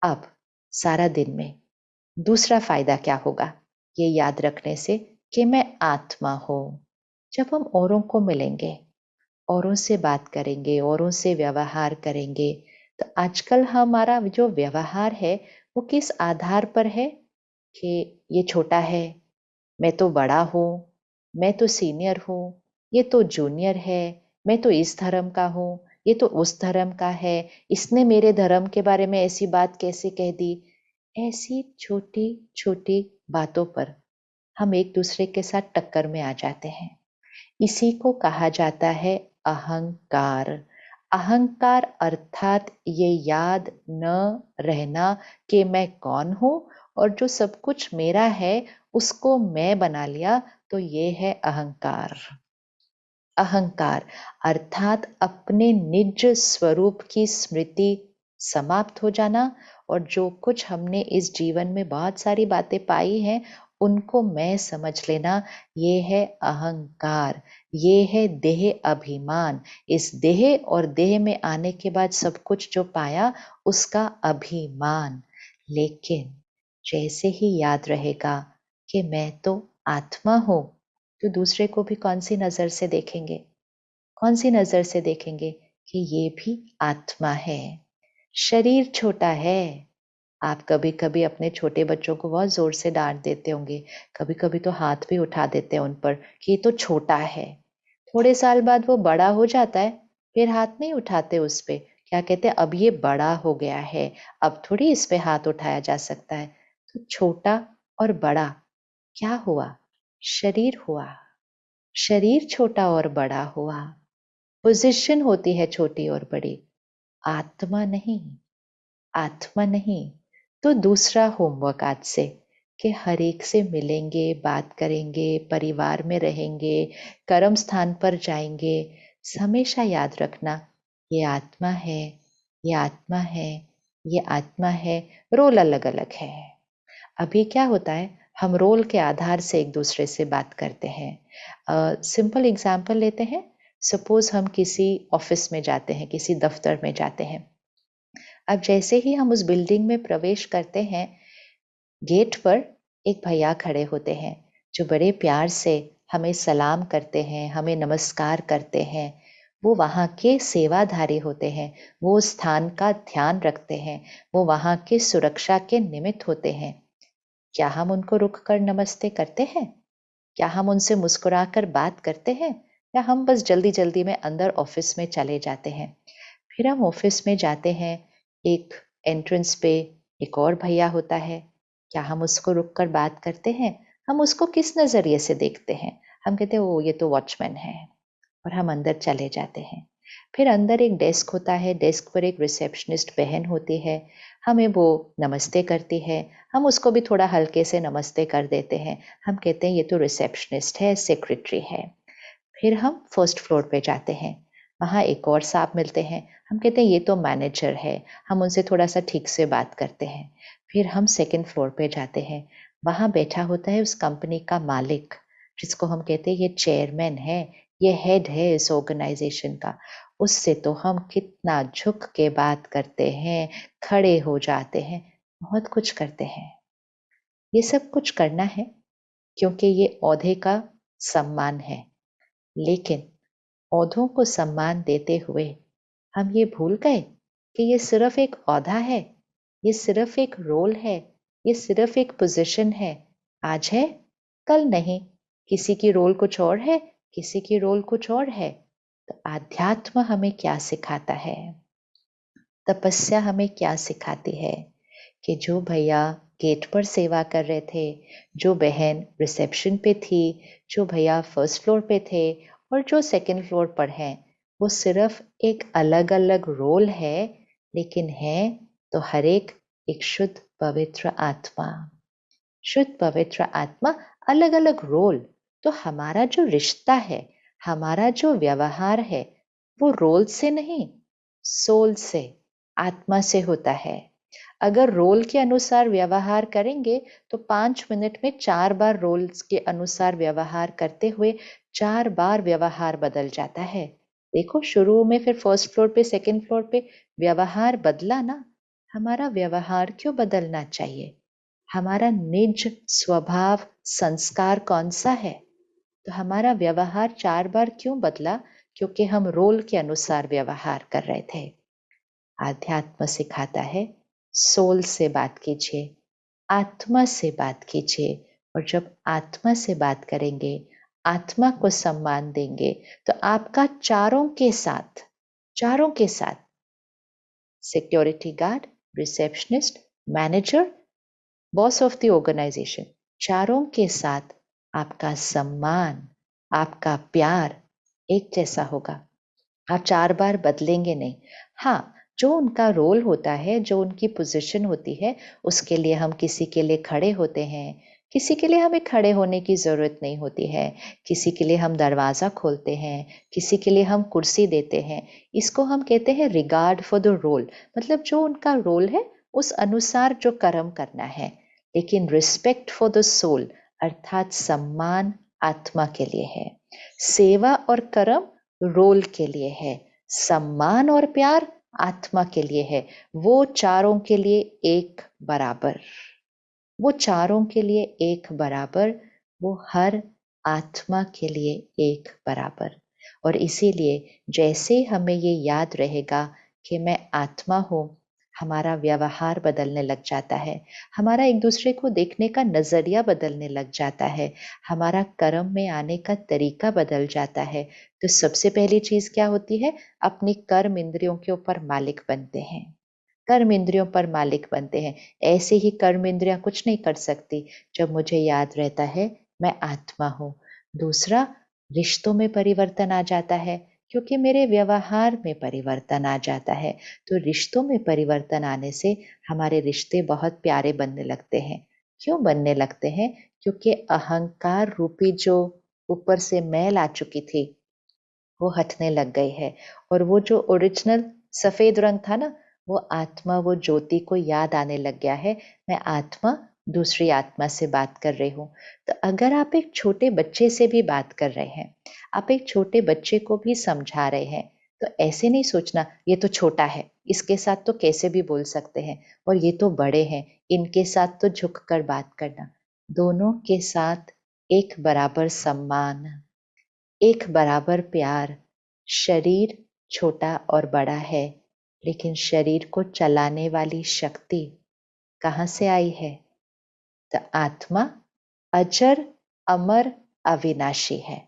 अब सारा दिन में दूसरा फायदा क्या होगा ये याद रखने से कि मैं आत्मा हूं। जब हम औरों को मिलेंगे, औरों से बात करेंगे, औरों से व्यवहार करेंगे, तो आजकल हमारा जो व्यवहार है वो किस आधार पर है कि ये छोटा है, मैं तो बड़ा हूँ, मैं तो सीनियर हूँ, ये तो जूनियर है, मैं तो इस धर्म का हूँ, ये तो उस धर्म का है, इसने मेरे धर्म के बारे में ऐसी बात कैसे कह दी। ऐसी छोटी छोटी बातों पर हम एक दूसरे के साथ टक्कर में आ जाते हैं। इसी को कहा जाता है अहंकार। अहंकार अर्थात ये याद न रहना कि मैं कौन हूं, और जो सब कुछ मेरा है उसको मैं बना लिया, तो ये है अहंकार। अहंकार अर्थात अपने निज स्वरूप की स्मृति समाप्त हो जाना, और जो कुछ हमने इस जीवन में बहुत सारी बातें पाई हैं उनको मैं समझ लेना, ये है अहंकार। ये है देह अभिमान। इस देह और देह में आने के बाद सब कुछ जो पाया उसका अभिमान। लेकिन जैसे ही याद रहेगा कि मैं तो आत्मा हूं, तो दूसरे को भी कौन सी नजर से देखेंगे? कौन सी नजर से देखेंगे कि ये भी आत्मा है। शरीर छोटा है। आप कभी कभी अपने छोटे बच्चों को बहुत जोर से डांट देते होंगे, कभी कभी तो हाथ भी उठा देते हैं उन पर कि ये तो छोटा है। थोड़े साल बाद वो बड़ा हो जाता है, फिर हाथ नहीं उठाते उस पे। क्या कहते हैं, अब ये बड़ा हो गया है, अब थोड़ी इस पे हाथ उठाया जा सकता है। तो छोटा और बड़ा क्या हुआ? शरीर हुआ। शरीर छोटा और बड़ा हुआ, पोजीशन होती है छोटी और बड़ी, आत्मा नहीं। आत्मा नहीं। तो दूसरा होमवर्क आज से कि हर एक से मिलेंगे, बात करेंगे, परिवार में रहेंगे, कर्म स्थान पर जाएंगे, हमेशा याद रखना ये आत्मा है, ये आत्मा है, ये आत्मा है। रोल अलग अलग है। अभी क्या होता है, हम रोल के आधार से एक दूसरे से बात करते हैं। सिंपल एग्जाम्पल लेते हैं। सपोज हम किसी ऑफिस में जाते हैं, किसी दफ्तर में जाते हैं। अब जैसे ही हम उस बिल्डिंग में प्रवेश करते हैं, गेट पर एक भैया खड़े होते हैं जो बड़े प्यार से हमें सलाम करते हैं, हमें नमस्कार करते हैं। वो वहाँ के सेवाधारी होते हैं, वो स्थान का ध्यान रखते हैं, वो वहाँ की सुरक्षा के निमित्त होते हैं। क्या हम उनको रुक कर नमस्ते करते हैं? क्या हम उनसे मुस्कुराकर बात करते हैं? या हम बस जल्दी जल्दी में अंदर ऑफिस में चले जाते हैं? फिर हम ऑफिस में जाते हैं, एक एंट्रेंस पे एक और भैया होता है। क्या हम उसको रुक कर बात करते हैं? हम उसको किस नजरिए से देखते हैं? हम कहते हैं ओ ये तो वॉचमैन है, और हम अंदर चले जाते हैं। फिर अंदर एक डेस्क होता है, डेस्क पर एक रिसेप्शनिस्ट बहन होती है, हमें वो नमस्ते करती है। हम उसको भी थोड़ा हल्के से नमस्ते कर देते हैं। हम कहते हैं ये तो रिसेप्शनिस्ट है, सेक्रेटरी है। फिर हम फर्स्ट फ्लोर पे जाते हैं, वहाँ एक और साहब मिलते हैं। हम कहते हैं ये तो मैनेजर है, हम उनसे थोड़ा सा ठीक से बात करते हैं। फिर हम सेकंड फ्लोर पे जाते हैं, वहाँ बैठा होता है उस कंपनी का मालिक, जिसको हम कहते हैं ये चेयरमैन है, ये हेड है इस ऑर्गेनाइजेशन का। उससे तो हम कितना झुक के बात करते हैं, खड़े हो जाते हैं, बहुत कुछ करते हैं। ये सब कुछ करना है क्योंकि ये ओहदे का सम्मान है। लेकिन ओहदों को सम्मान देते हुए हम ये भूल गए कि ये सिर्फ एक ओहदा है, ये सिर्फ एक रोल है, ये सिर्फ एक पोजीशन है। आज है, कल नहीं। किसी की रोल कुछ और है, किसी की रोल कुछ और है। तो आध्यात्म हमें क्या सिखाता है? तपस्या हमें क्या सिखाती है? कि जो भैया गेट पर सेवा कर रहे थे, जो बहन रिसेप्शन पे थी, जो भैया फर्स्ट फ्लोर पे थे और जो सेकंड फ्लोर पर हैं, वो सिर्फ एक अलग अलग रोल है, लेकिन है तो हर एक शुद्ध पवित्र आत्मा। शुद्ध पवित्र आत्मा, अलग अलग रोल। तो हमारा जो रिश्ता है, हमारा जो व्यवहार है, वो रोल से नहीं, सोल से, आत्मा से होता है। अगर रोल के अनुसार व्यवहार करेंगे तो 5 मिनट में 4 बार रोल के अनुसार व्यवहार करते हुए 4 बार व्यवहार बदल जाता है। देखो शुरू में फिर फर्स्ट फ्लोर पे सेकंड फ्लोर पे व्यवहार बदला ना। हमारा व्यवहार क्यों बदलना चाहिए? हमारा निज स्वभाव संस्कार कौन सा है? तो हमारा व्यवहार 4 बार क्यों बदला? क्योंकि हम रोल के अनुसार व्यवहार कर रहे थे। आध्यात्म सिखाता है, सोल से बात कीजिए, आत्मा से बात कीजिए, और जब आत्मा से बात करेंगे, आत्मा को सम्मान देंगे, तो आपका चारों के साथ security guard, receptionist, manager, boss of the organisation, चारों के साथ आपका सम्मान, आपका प्यार एक जैसा होगा। आप 4 बार बदलेंगे नहीं। हाँ, जो उनका रोल होता है, जो उनकी पोज़ीशन होती है, उसके लिए हम किसी के लिए खड़े होते हैं, किसी के लिए हमें खड़े होने की ज़रूरत नहीं होती है, किसी के लिए हम दरवाज़ा खोलते हैं, किसी के लिए हम कुर्सी देते हैं। इसको हम कहते हैं रिगार्ड फॉर द रोल, मतलब जो उनका रोल है, उस अनुसार जो कर्म करना है। लेकिन रिस्पेक्ट फॉर द सोल अर्थात सम्मान आत्मा के लिए है। सेवा और कर्म रोल के लिए है, सम्मान और प्यार आत्मा के लिए है। वो चारों के लिए एक बराबर, वो चारों के लिए एक बराबर, वो हर आत्मा के लिए एक बराबर। और इसीलिए जैसे हमें ये याद रहेगा कि मैं आत्मा हूँ, हमारा व्यवहार बदलने लग जाता है, हमारा एक दूसरे को देखने का नज़रिया बदलने लग जाता है, हमारा कर्म में आने का तरीका बदल जाता है। तो सबसे पहली चीज़ क्या होती है? अपनी कर्म इंद्रियों के ऊपर मालिक बनते हैं। कर्म इंद्रियों पर मालिक बनते हैं। ऐसे ही कर्म इंद्रियां कुछ नहीं कर सकती जब मुझे याद रहता है मैं आत्मा हूँ। दूसरा, रिश्तों में परिवर्तन आ जाता है क्योंकि मेरे व्यवहार में परिवर्तन आ जाता है। तो रिश्तों में परिवर्तन आने से हमारे रिश्ते बहुत प्यारे बनने लगते हैं। क्यों बनने लगते हैं? क्योंकि अहंकार रूपी जो ऊपर से मैल आ चुकी थी वो हटने लग गई है, और वो जो ओरिजिनल सफेद रंग था ना, वो आत्मा, वो ज्योति को याद आने लग गया है। मैं आत्मा दूसरी आत्मा से बात कर रही हूँ। तो अगर आप एक छोटे बच्चे से भी बात कर रहे हैं, आप एक छोटे बच्चे को भी समझा रहे हैं, तो ऐसे नहीं सोचना ये तो छोटा है, इसके साथ तो कैसे भी बोल सकते हैं, और ये तो बड़े हैं, इनके साथ तो झुक कर बात करना। दोनों के साथ एक बराबर सम्मान, एक बराबर प्यार। शरीर छोटा और बड़ा है, लेकिन शरीर को चलाने वाली शक्ति कहाँ से आई है? तो आत्मा अजर, अमर, अविनाशी है।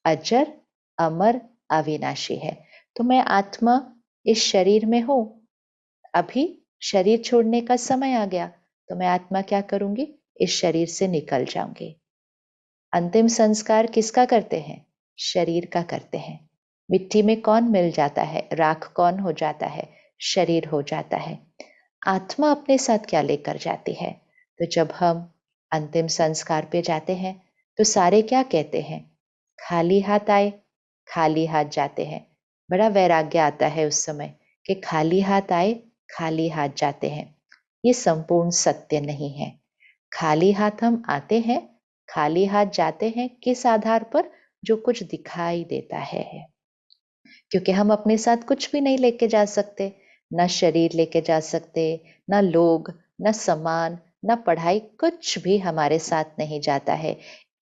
अजर, अमर, अविनाशी है। तो मैं आत्मा इस शरीर में हूं, अभी शरीर छोड़ने का समय आ गया, तो मैं आत्मा क्या करूंगी? इस शरीर से निकल जाऊंगी। अंतिम संस्कार किसका करते हैं? शरीर का करते हैं। मिट्टी में कौन मिल जाता है? राख कौन हो जाता है? शरीर हो जाता है। आत्मा अपने साथ क्या लेकर जाती है? तो जब हम अंतिम संस्कार पे जाते हैं, तो सारे क्या कहते हैं? खाली हाथ आए, खाली हाथ जाते हैं। बड़ा वैराग्य आता है उस समय कि खाली हाथ आए, खाली हाथ जाते हैं। ये संपूर्ण सत्य नहीं है। खाली हाथ हम आते हैं, खाली हाथ जाते हैं, किस आधार पर? जो कुछ दिखाई देता है, क्योंकि हम अपने साथ कुछ भी नहीं लेके जा सकते। ना शरीर लेके जा सकते, ना लोग, ना सामान, ना पढ़ाई, कुछ भी हमारे साथ नहीं जाता है।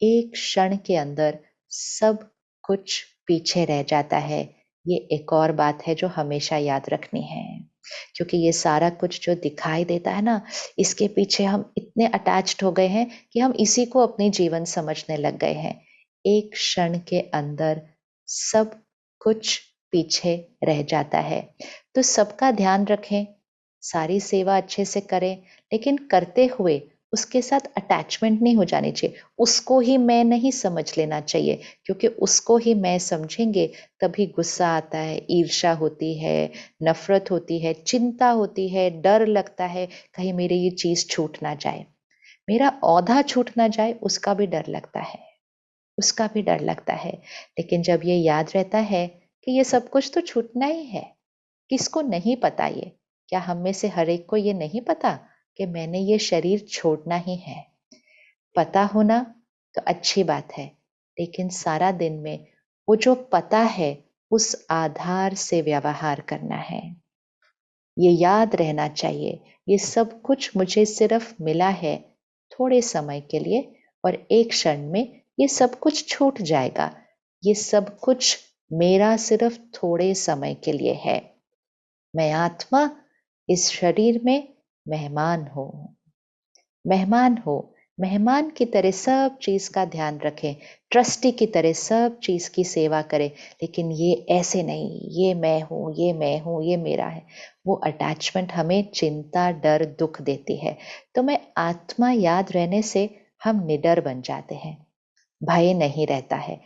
एक क्षण के अंदर सब कुछ पीछे रह जाता है। ये एक और बात है जो हमेशा याद रखनी है, क्योंकि ये सारा कुछ जो दिखाई देता है ना, इसके पीछे हम इतने अटैच्ड हो गए हैं कि हम इसी को अपनी जीवन समझने लग गए हैं। एक क्षण के अंदर सब कुछ पीछे रह जाता है। तो सबका ध्यान रखें, सारी सेवा अच्छे से करें, लेकिन करते हुए उसके साथ अटैचमेंट नहीं हो जानी चाहिए। उसको ही मैं नहीं समझ लेना चाहिए, क्योंकि उसको ही मैं समझेंगे तभी गुस्सा आता है, ईर्ष्या होती है, नफरत होती है, चिंता होती है, डर लगता है कहीं मेरी ये चीज छूट ना जाए, मेरा औधा छूट ना जाए, उसका भी डर लगता है, उसका भी डर लगता है। लेकिन जब ये याद रहता है कि ये सब कुछ तो छूटना ही है, किसको नहीं पता ये? क्या हम में से हर एक को ये नहीं पता कि मैंने ये शरीर छोड़ना ही है? पता होना तो अच्छी बात है, लेकिन सारा दिन में वो जो पता है उस आधार से व्यवहार करना है। ये याद रहना चाहिए, ये सब कुछ मुझे सिर्फ मिला है थोड़े समय के लिए और एक क्षण में ये सब कुछ छूट जाएगा। ये सब कुछ मेरा सिर्फ थोड़े समय के लिए है। मैं आत्मा इस शरीर में मेहमान हूँ। मेहमान हो, मेहमान की तरह सब चीज का ध्यान रखें, ट्रस्टी की तरह सब चीज की सेवा करें, लेकिन ये ऐसे नहीं, ये मैं हूं, ये मैं हूं, ये मेरा है। वो अटैचमेंट हमें चिंता, डर, दुख देती है। तो मैं आत्मा याद रहने से हम निडर बन जाते हैं, भय नहीं रहता है।